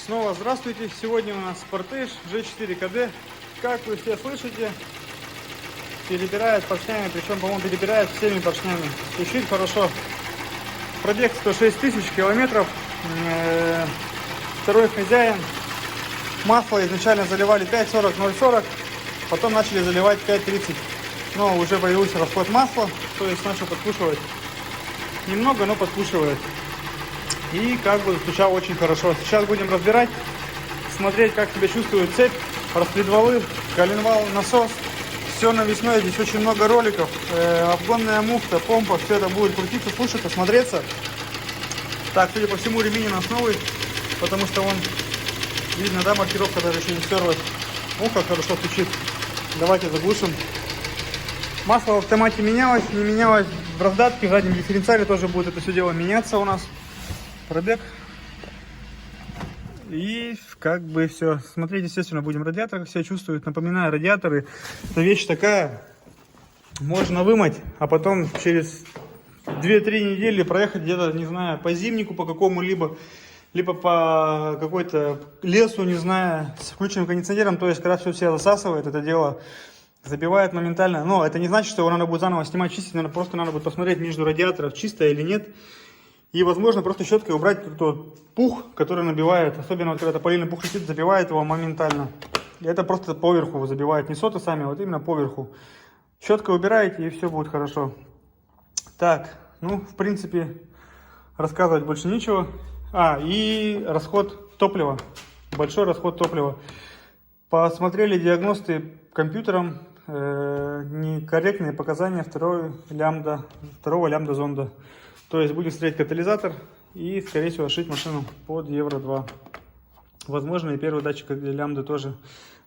Снова здравствуйте! Сегодня у нас Sportage G4 KD. Как вы все слышите, перебирает поршнями, причем, по-моему, перебирает всеми поршнями. Стучит хорошо. Пробег 106 тысяч километров. Второй хозяин. Масло изначально заливали 5,40, 0,40. Потом начали заливать 5,30. Но уже появился расход масла, то есть начал подкушивать. Немного, но подкушивает. И как бы стучал очень хорошо. Сейчас будем разбирать, смотреть, как себя чувствует цепь, распредвалы, коленвал, насос. Все навесное, здесь очень много роликов. Обгонная муфта, помпа, все это будет крутиться, слушаться, смотреться. Так, судя по всему, ремень у нас новый, потому что он, видно, да, маркировка даже еще не стерлась. О, как хорошо стучит. Давайте заглушим. Масло в автомате менялось, не менялось в раздатке, в заднем дифференциале тоже будет это все дело меняться у нас. Пробег. И как бы все. Смотреть, естественно, будем радиатор, как себя чувствует. Напоминаю, радиаторы, это вещь такая, можно вымыть, а потом через 2-3 недели проехать где-то, не знаю, по зимнику, по какому-либо, либо по какой-то лесу, не знаю, с включенным кондиционером. То есть, когда все себя засасывает, это дело забивает моментально. Но это не значит, что его надо будет заново снимать, чистить. Наверное, просто надо будет посмотреть между радиаторов, чистое или нет. И, возможно, просто щеткой убрать тот пух, который набивает. Особенно, вот, когда тополиный пух летит, забивает его моментально. И это просто поверху забивает. Не соты сами, а вот именно поверху. Щеткой убираете, и все будет хорошо. Так, ну, в принципе, рассказывать больше нечего. И расход топлива. Большой расход топлива. Посмотрели диагносты компьютером. Некорректные показания второго лямбда зонда. То есть будем смотреть катализатор и, скорее всего, шить машину под Евро-2. Возможно, и первый датчик лямбды тоже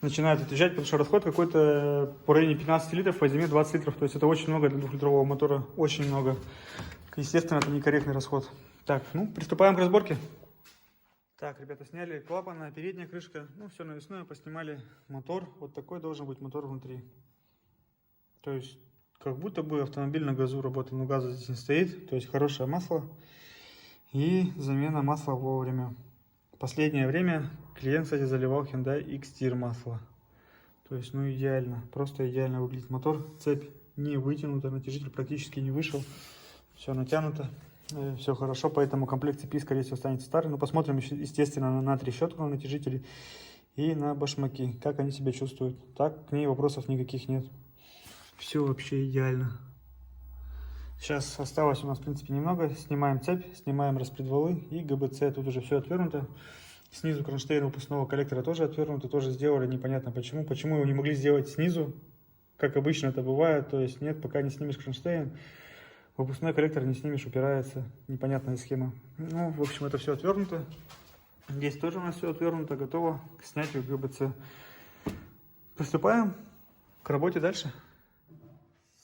начинает отвечать, потому что расход какой-то по районе 15 литров, по зиме 20 литров. То есть это очень много для 2-литрового мотора, очень много. Естественно, это некорректный расход. Так, ну, приступаем к разборке. Так, ребята, сняли клапан, передняя крышка, ну, все навесное, поснимали мотор. Вот такой должен быть мотор внутри. То есть как будто бы автомобиль на газу работает, но газа здесь не стоит. То есть хорошее масло и замена масла вовремя. В последнее время клиент, кстати, заливал Hyundai X-Tier масло. То есть, ну, идеально, просто идеально выглядит мотор. Цепь не вытянута, натяжитель практически не вышел. Все натянуто, все хорошо, поэтому комплект цепи, скорее всего, останется старый. Но посмотрим, естественно, на трещотку на натяжителе и на башмаки, как они себя чувствуют. Так, к ней вопросов никаких нет. Все вообще идеально. Сейчас осталось у нас, в принципе, немного. Снимаем цепь, снимаем распредвалы и ГБЦ. Тут уже все отвернуто. Снизу кронштейн выпускного коллектора тоже отвернуто. Тоже сделали, непонятно почему. Почему его не могли сделать снизу, как обычно это бывает. То есть нет, пока не снимешь кронштейн, выпускной коллектор не снимешь, упирается. Непонятная схема. Ну, в общем, это все отвернуто. Здесь тоже у нас все отвернуто. Готово к снятию ГБЦ. Приступаем к работе дальше.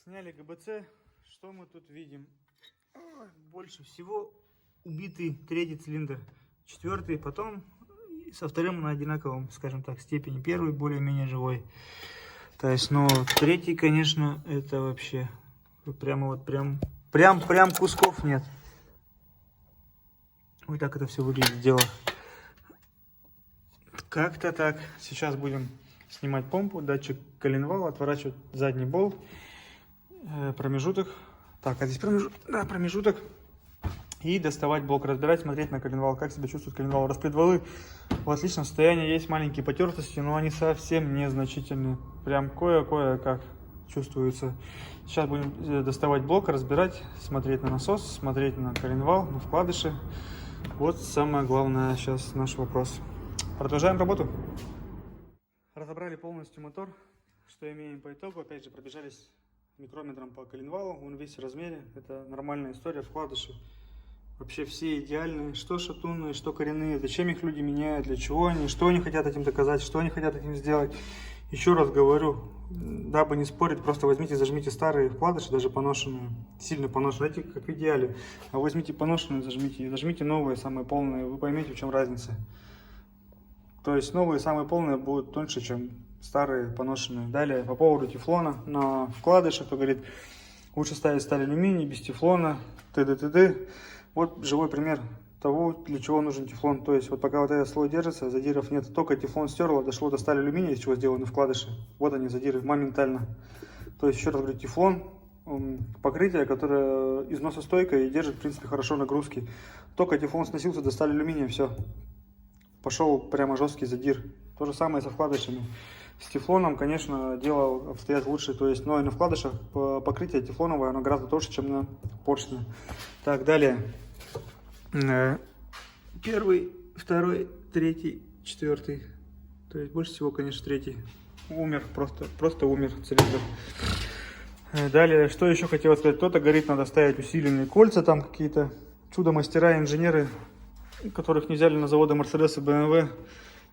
Сняли ГБЦ. Что мы тут видим? Больше всего убитый третий цилиндр. Четвертый, потом со вторым на одинаковом, скажем так, степени. Первый более-менее живой. То есть, ну, третий, конечно, это вообще прямо вот прям кусков нет. Вот так это все выглядит дело. Как-то так. Сейчас будем снимать помпу, датчик коленвала, отворачивать задний болт. Промежуток. Так, а здесь промежуток. И доставать блок, разбирать, смотреть на коленвал, как себя чувствует коленвал. Распредвалы в отличном состоянии, есть маленькие потертости, но они совсем незначительные. Прям кое-как чувствуется. Сейчас будем доставать блок, разбирать, смотреть на насос, смотреть на коленвал, на вкладыши. Вот самое главное сейчас наш вопрос. Продолжаем работу. Разобрали полностью мотор. Что имеем по итогу? Опять же, пробежались микрометром по коленвалу, он весь в размере, это нормальная история, вкладыши вообще все идеальные, что шатунные, что коренные, зачем их люди меняют, для чего они, что они хотят этим доказать, что они хотят этим сделать. Еще раз говорю, дабы не спорить, просто возьмите, зажмите старые вкладыши, даже поношенные, сильно поношенные, эти как в идеале, а возьмите поношенные, зажмите новые, самые полные, вы поймете, в чем разница. То есть новые, самые полные будут тоньше, чем старые, поношенные. Далее, по поводу тефлона на вкладышах, кто говорит, лучше ставить сталь алюминий, без тефлона, т.д. Вот живой пример. того, для чего нужен тефлон. То есть вот пока вот этот слой держится, задиров нет. Только тефлон стерло, дошло до стали алюминия, из чего сделаны вкладыши. Вот они, задиры, моментально. То есть, еще раз говорю, тефлон, покрытие, которое износостойкое и держит, в принципе, хорошо нагрузки. Только тефлон сносился до стали алюминия, все. Пошел прямо жесткий задир. То же самое со вкладышами. С тефлоном, конечно, дело обстоят лучше. То есть, но и на вкладышах покрытие тефлоновое, оно гораздо толще, чем на поршне. Так, далее. Первый, второй, третий, четвертый. То есть, больше всего, конечно, третий. Умер, просто умер цилиндр. Далее, что еще хотел сказать. Кто-то говорит, надо ставить усиленные кольца, там какие-то чудо-мастера, инженеры, которых не взяли на заводы Mercedes и BMW.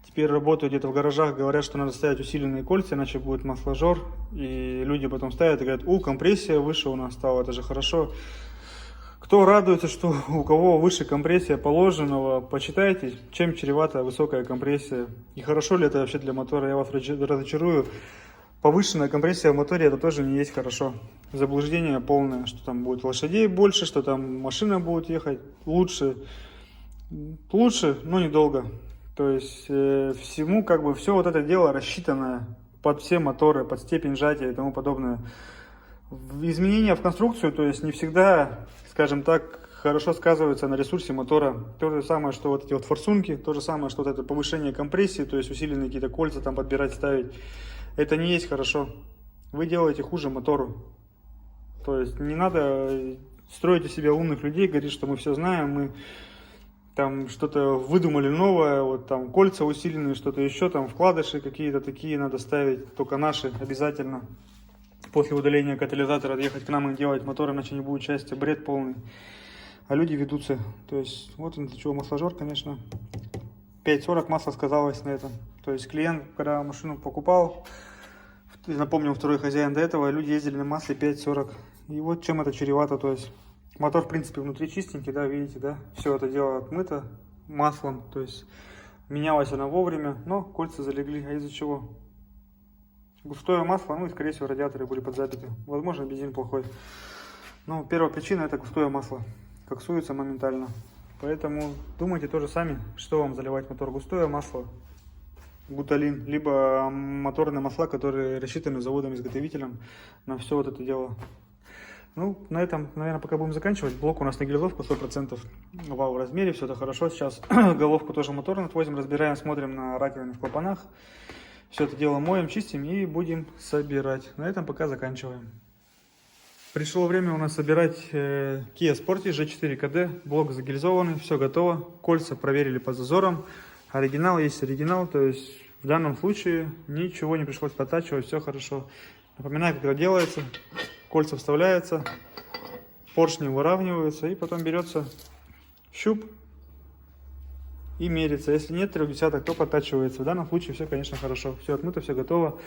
Теперь работают где-то в гаражах, говорят, что надо ставить усиленные кольца, иначе будет масложор. И люди потом ставят и говорят, компрессия выше у нас стала, это же хорошо. Кто радуется, что у кого выше компрессия положенного, почитайте, чем чревата высокая компрессия. И хорошо ли это вообще для мотора, я вас разочарую. Повышенная компрессия в моторе, это тоже не есть хорошо. Заблуждение полное, что там будет лошадей больше, что там машина будет ехать лучше. Лучше, но недолго. То есть всему все вот это дело рассчитано под все моторы, под степень сжатия и тому подобное. Изменения в конструкцию, то есть не всегда, скажем так, хорошо сказываются на ресурсе мотора. То же самое, что вот эти вот форсунки, то же самое, что вот это повышение компрессии, то есть усиленные какие-то кольца там подбирать, ставить. Это не есть хорошо. Вы делаете хуже мотору. То есть не надо строить из себя умных людей, говорить, что мы все знаем, мы там что-то выдумали новое, вот там кольца усиленные, что-то еще, там вкладыши какие-то такие надо ставить, только наши обязательно. После удаления катализатора ехать к нам и делать мотор, иначе не будет счастья, бред полный. А люди ведутся. То есть вот он для чего масложор, конечно. 5,40 масло сказалось на этом. То есть клиент, когда машину покупал, напомню, второй хозяин до этого, люди ездили на масле 5,40. И вот чем это чревато. То есть мотор, в принципе, внутри чистенький, да, видите, да. Все это дело отмыто маслом. То есть менялось оно вовремя, но кольца залегли. А из-за чего? Густое масло, ну и, скорее всего, радиаторы были подзапиты. Возможно, бензин плохой. Но первая причина — это густое масло. Коксуется моментально. Поэтому думайте тоже сами, что вам заливать в мотор. Густое масло, гуталин, либо моторные масла, которые рассчитаны заводом-изготовителем на все вот это дело. Ну, на этом, наверное, пока будем заканчивать. Блок у нас на гильзовку 100%. Вау, в размере, все это хорошо. Сейчас головку тоже моторную отвозим, разбираем, смотрим на раковины в клапанах. Все это дело моем, чистим и будем собирать. На этом пока заканчиваем. Пришло время у нас собирать Kia Sportage G4 KD. Блок загильзованный, все готово. Кольца проверили по зазорам. Оригинал есть оригинал, то есть в данном случае ничего не пришлось подтачивать, все хорошо. Напоминаю, как это делается. Кольца вставляются, поршни выравниваются и потом берется щуп и мерится. Если нет 0,3, то подтачивается. В данном случае все, конечно, хорошо. Все отмыто, все готово.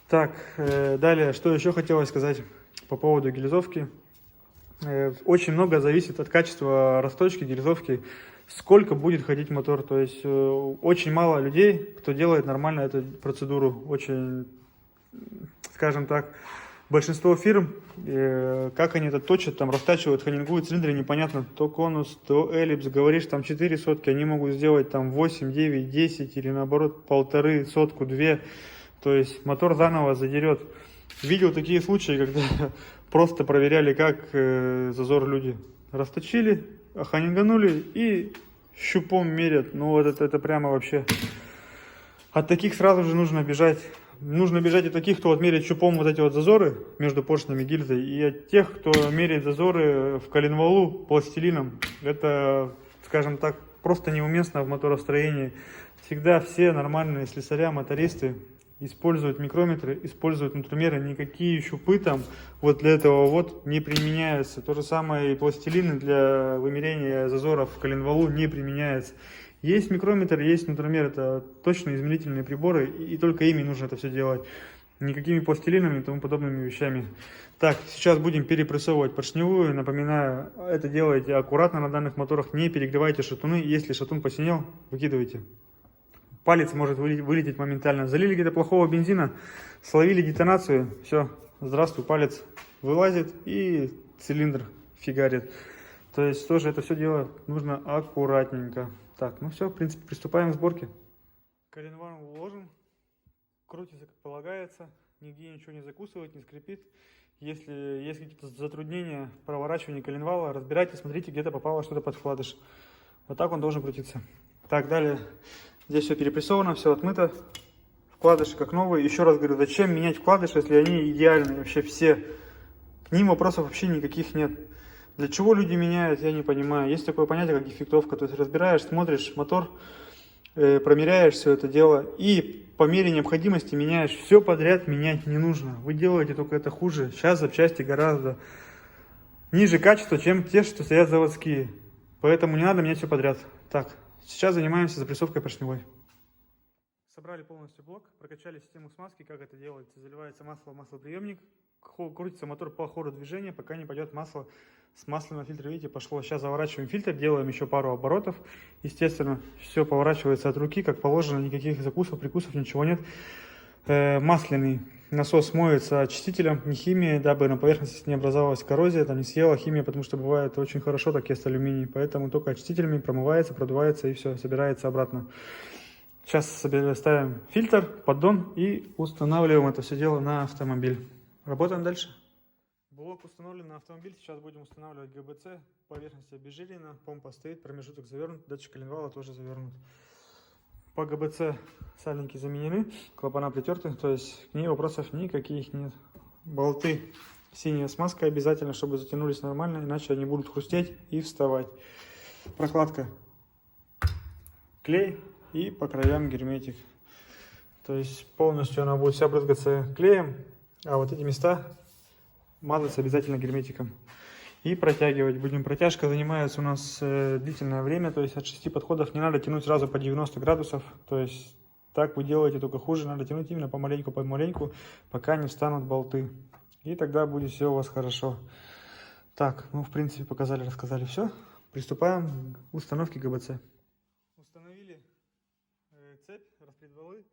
Так, далее, что еще хотелось сказать по поводу гильзовки. Очень много зависит от качества расточки, гильзовки, сколько будет ходить мотор. То есть очень мало людей, кто делает нормально эту процедуру. Очень, скажем так, большинство фирм, как они это точат, там растачивают, хоннингуют цилиндры, непонятно, то конус, то эллипс, говоришь, там 4 сотки, они могут сделать там 8, 9, 10 или наоборот 1,5 сотку, 2. То есть мотор заново задерет. Видел такие случаи, когда просто проверяли, как зазор люди расточили, охонинганули и щупом мерят. Ну вот это прямо вообще. От таких сразу же нужно бежать. Нужно бежать от таких, кто отмерит щупом вот эти вот зазоры между поршнями и гильзой, и от тех, кто меряет зазоры в коленвалу пластилином. Это, скажем так, просто неуместно в моторостроении. Всегда все нормальные слесаря, мотористы используют микрометры, используют нутромеры, никакие щупы там вот для этого вот не применяются. То же самое и пластилины для вымерения зазоров в коленвалу не применяются. Есть микрометр, есть нутромер, это точно измерительные приборы, и только ими нужно это все делать. Никакими пластилинами и тому подобными вещами. Так, сейчас будем перепрессовывать поршневую. Напоминаю, это делайте аккуратно на данных моторах, не перегревайте шатуны. Если шатун посинел, выкидывайте. Палец может вылететь моментально. Залили где-то плохого бензина, словили детонацию, все, здравствуй, палец вылазит и цилиндр фигарит. То есть тоже это все дело нужно аккуратненько. Так, ну все, в принципе, приступаем к сборке. Коленвал уложен, крутится как полагается, нигде ничего не закусывает, не скрипит. Если есть какие-то затруднения в проворачивании коленвала, разбирайте, смотрите, где-то попало что-то под вкладыш. Вот так он должен крутиться. Так, далее. Здесь все перепрессовано, все отмыто. Вкладыши как новые. Еще раз говорю, зачем менять вкладыши, если они идеальные вообще все. К ним вопросов вообще никаких нет. Для чего люди меняют, я не понимаю. Есть такое понятие, как дефектовка. То есть разбираешь, смотришь мотор, промеряешь все это дело и по мере необходимости меняешь. Все подряд менять не нужно. Вы делаете только это хуже. Сейчас запчасти гораздо ниже качества, чем те, что стоят заводские. Поэтому не надо менять все подряд. Так, сейчас занимаемся запрессовкой поршневой. Собрали полностью блок, прокачали систему смазки. Как это делается? Заливается масло в маслоприемник. Крутится мотор по ходу движения, пока не пойдет масло с масляного фильтра. Видите, пошло. Сейчас заворачиваем фильтр, делаем еще пару оборотов. Естественно, все поворачивается от руки, как положено, никаких закусов, прикусов, ничего нет. Масляный насос моется очистителем, не химией, дабы на поверхности не образовалась коррозия, там не съела химия, потому что бывает очень хорошо так ест алюминий. Поэтому только очистителями промывается, продувается и все, собирается обратно. Сейчас ставим фильтр, поддон и устанавливаем это все дело на автомобиль. Работаем дальше. Блок установлен на автомобиль. Сейчас будем устанавливать ГБЦ. Поверхность обезжирена, помпа стоит, промежуток завернут, датчик коленвала тоже завернут. По ГБЦ сальники заменены, клапана притерты, то есть к ней вопросов никаких нет. Болты синяя смазка обязательно, чтобы затянулись нормально, иначе они будут хрустеть и вставать. Прокладка клей и по краям герметик. То есть полностью она будет вся брызгаться клеем, а вот эти места мазаться обязательно герметиком. И протягивать будем. Протяжка занимается у нас длительное время, то есть от 6 подходов не надо тянуть сразу по 90 градусов. То есть так вы делаете только хуже, надо тянуть именно помаленьку, пока не встанут болты. И тогда будет все у вас хорошо. Так, ну в принципе показали, рассказали все. Приступаем к установке ГБЦ. Установили цепь, распредвалы.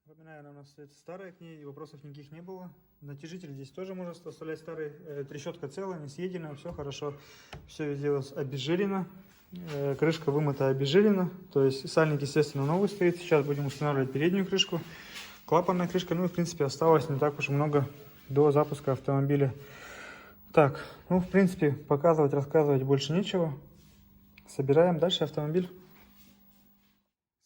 Напоминаю, она у нас стоит старая, к ней вопросов никаких не было. Натяжитель здесь тоже можно оставлять старый. Трещотка целая, не съедена, все хорошо. Все везде у вас обезжирено. Крышка вымыта, обезжирена. То есть сальник, естественно, новый стоит. Сейчас будем устанавливать переднюю крышку. Клапанная крышка, ну и в принципе осталось не так уж много до запуска автомобиля. Так, ну в принципе показывать, рассказывать больше нечего. Собираем дальше автомобиль.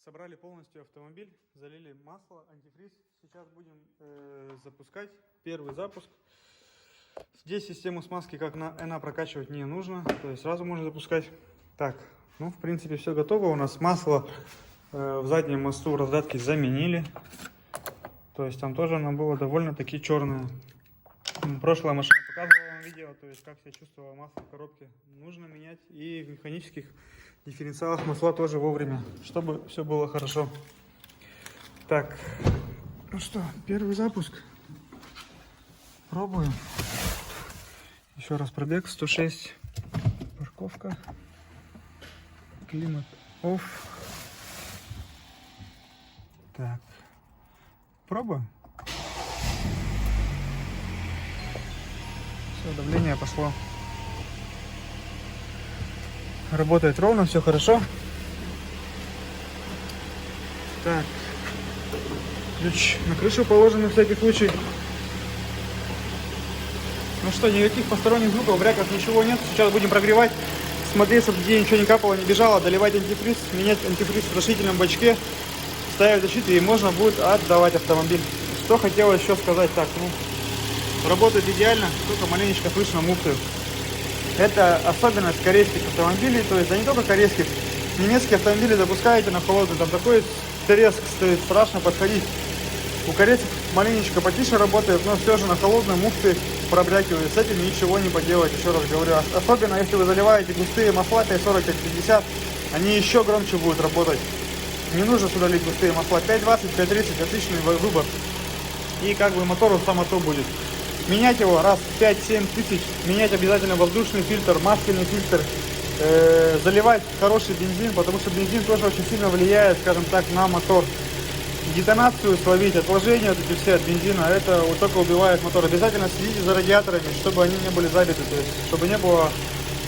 Собрали полностью автомобиль, залили масло, антифриз. Сейчас будем запускать первый запуск. Здесь систему смазки, как она прокачивать не нужно, то есть сразу можно запускать. Так, ну в принципе все готово. У нас масло в заднем мосту раздатки заменили. То есть там тоже оно было довольно-таки черное. Прошлая машина показывала вам видео, то есть как себя чувствовало масло в коробке. Нужно менять и в механических дифференциалах масла тоже вовремя, чтобы все было хорошо. Так, ну что, первый запуск. Пробуем. Еще раз пробег, 106. Парковка. Климат off. Так, пробуем. Все, давление пошло. Работает ровно, все хорошо. Так, ключ на крышу положен на всякий случай. Ну что, никаких посторонних звуков, бряков, ничего нет. Сейчас будем прогревать, смотреть, чтобы где ничего не капало, не бежало, доливать антифриз, менять антифриз в расширительном бачке, ставить защиту, и можно будет отдавать автомобиль. Что хотел еще сказать, так, ну, работает идеально, только маленечко слышно муфты. Это особенность корейских автомобилей, то есть, да не только корейских, немецкие автомобили запускаете на холодный, там такой треск стоит, страшно подходить. У корейцев маленечко потише работает, но все же на холодной муфты пробрякивают, с этим ничего не поделать, еще раз говорю. Особенно если вы заливаете густые масла 540, 550, они еще громче будут работать. Не нужно сюда лить густые масла, 520, 530, отличный выбор. И как бы мотору само то будет. Менять его раз в 5-7 тысяч, менять обязательно воздушный фильтр, масляный фильтр, заливать хороший бензин, потому что бензин тоже очень сильно влияет, скажем так, на мотор. Детонацию словить, отложения вот эти все от бензина, это вот только убивает мотор. Обязательно следите за радиаторами, чтобы они не были забиты, то есть чтобы не было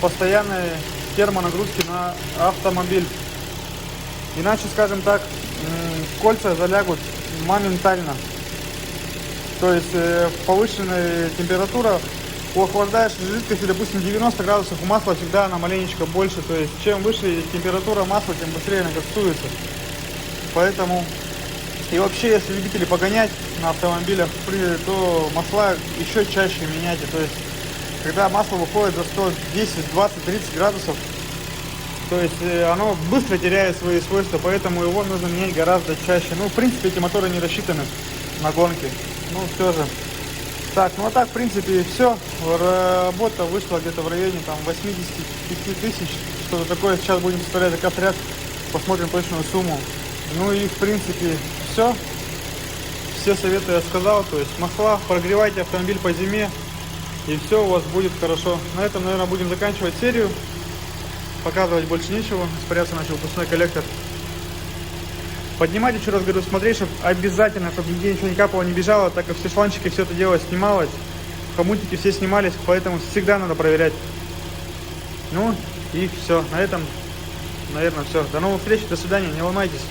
постоянные термонагрузки на автомобиль. Иначе, скажем так, кольца залягут моментально. То есть повышенная температура, у охлаждающей жидкости, допустим, 90 градусов, у масла всегда она маленечко больше. То есть чем выше температура масла, тем быстрее она коксуется. Поэтому, и вообще, если любители погонять на автомобилях, то масла еще чаще меняйте. То есть, когда масло выходит за 110, 20, 30 градусов, то есть оно быстро теряет свои свойства, поэтому его нужно менять гораздо чаще. Ну, в принципе, эти моторы не рассчитаны на гонки. Ну, все же. Так, ну а так, в принципе, все. Работа вышла где-то в районе там 85 тысяч. Что-то такое. Сейчас будем составлять заказ-ряд. Посмотрим точную сумму. Ну и, в принципе, все. Все советы я сказал. То есть масла, прогревайте автомобиль по зиме. И все у вас будет хорошо. На этом, наверное, будем заканчивать серию. Показывать больше нечего. Испаряться начал пустой коллектор. Поднимать, еще раз говорю, смотреть, чтобы обязательно, чтобы нигде ничего не капало, не бежало, так как все шланчики, все это дело снималось, хомутики все снимались, поэтому всегда надо проверять. Ну и все, на этом, наверное, все. До новых встреч, до свидания, не ломайтесь.